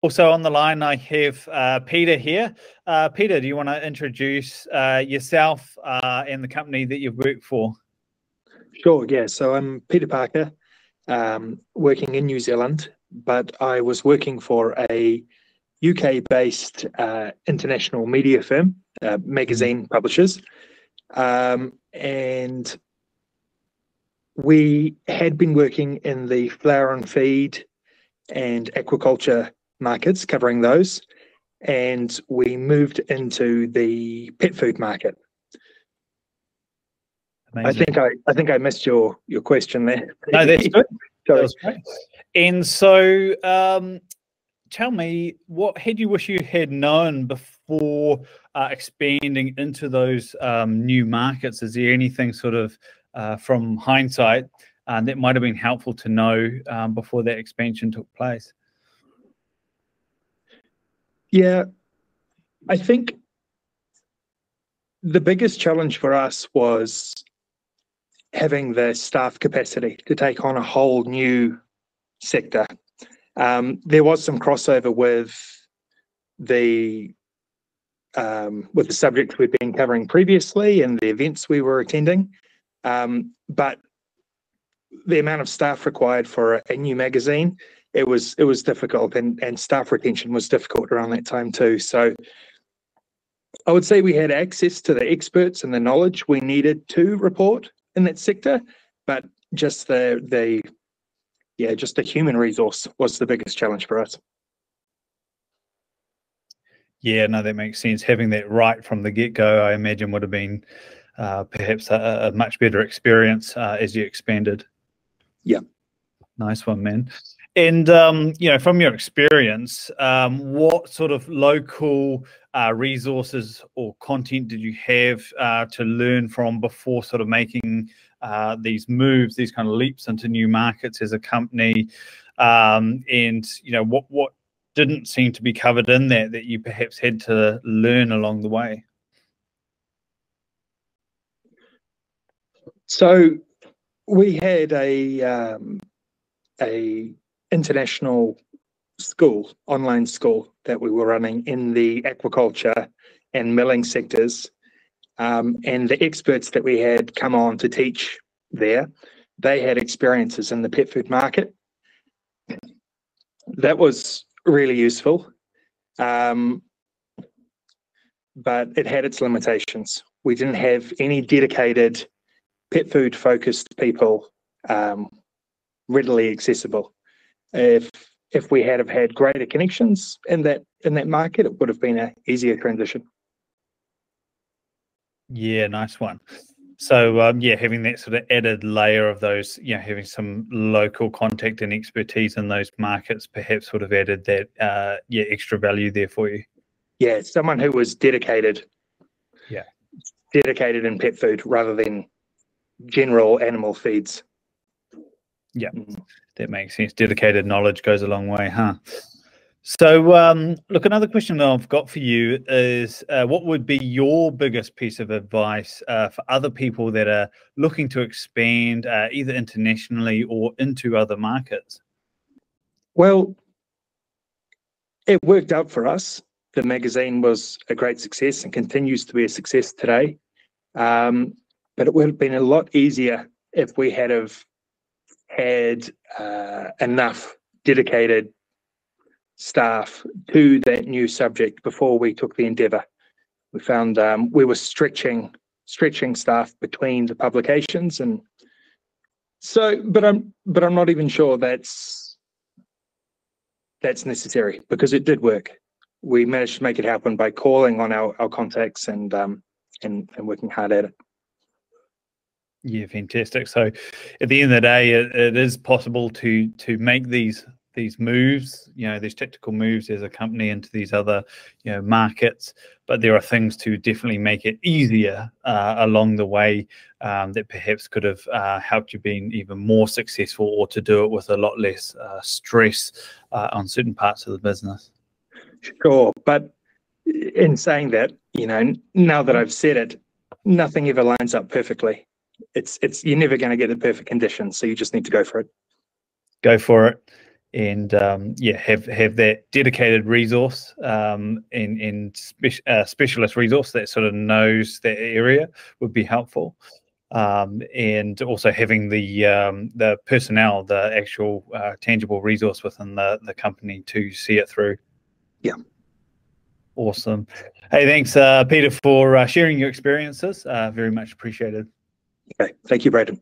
Also on the line, I have Peter here. Peter, do you want to introduce yourself and the company that you've worked for? Sure, yeah. So I'm Peter Parker, working in New Zealand, but I was working for a UK-based international media firm, magazine publishers, and we had been working in the flower and feed and aquaculture markets, covering those, and we moved into the pet food market. Amazing. I think I missed your question there. No, that's good. That was great. And so, tell me, what had you wish you had known before expanding into those new markets? Is there anything sort of from hindsight that might have been helpful to know before that expansion took place? Yeah, I think the biggest challenge for us was having the staff capacity to take on a whole new sector. There was some crossover with the subjects we've been covering previously and the events we were attending, but the amount of staff required for a new magazine, it was difficult, and staff retention was difficult around that time too. So I would say we had access to the experts and the knowledge we needed to report in that sector, but just the human resource was the biggest challenge for us. Yeah, no, that makes sense. Having that right from the get-go, I imagine, would have been perhaps a much better experience as you expanded. Yeah. Nice one, man. And, you know, from your experience, what sort of local resources or content did you have to learn from before sort of making these moves, these kind of leaps into new markets as a company? And, you know, what didn't seem to be covered in that you perhaps had to learn along the way? So we had a international school, online school that we were running in the aquaculture and milling sectors, and the experts that we had come on to teach there, they had experiences in the pet food market. That was really useful, but it had its limitations. We didn't have any dedicated pet food focused people readily accessible. If we had have had greater connections in that market, it would have been an easier transition. Yeah, nice one. So yeah, having that sort of added layer of those, you know, having some local contact and expertise in those markets perhaps would have added that yeah, extra value there for you. Yeah, someone who was dedicated. Yeah. Dedicated in pet food rather than general animal feeds. Yeah, that makes sense. Dedicated knowledge goes a long way, huh? So, look, another question that I've got for you is what would be your biggest piece of advice for other people that are looking to expand either internationally or into other markets? Well, it worked out for us. The magazine was a great success and continues to be a success today. But it would have been a lot easier if we had had enough dedicated staff to that new subject before we took the endeavour. We found we were stretching staff between the publications, and so. But I'm not even sure that's necessary, because it did work. We managed to make it happen by calling on our contacts and working hard at it. Yeah, fantastic. So at the end of the day, it is possible to make these moves, you know, these tactical moves as a company into these other, you know, markets, but there are things to definitely make it easier along the way that perhaps could have helped you being even more successful, or to do it with a lot less stress on certain parts of the business. Sure, but in saying that, you know, now that I've said it, nothing ever lines up perfectly. It's you're never going to get the perfect conditions, so you just need to go for it. Go for it. and yeah, have that dedicated resource and specialist resource that sort of knows that area would be helpful. And also having the personnel, the actual tangible resource within the company to see it through. Yeah. Awesome. Hey, thanks, Peter, for sharing your experiences. Very much appreciated. Okay. Thank you, Braden.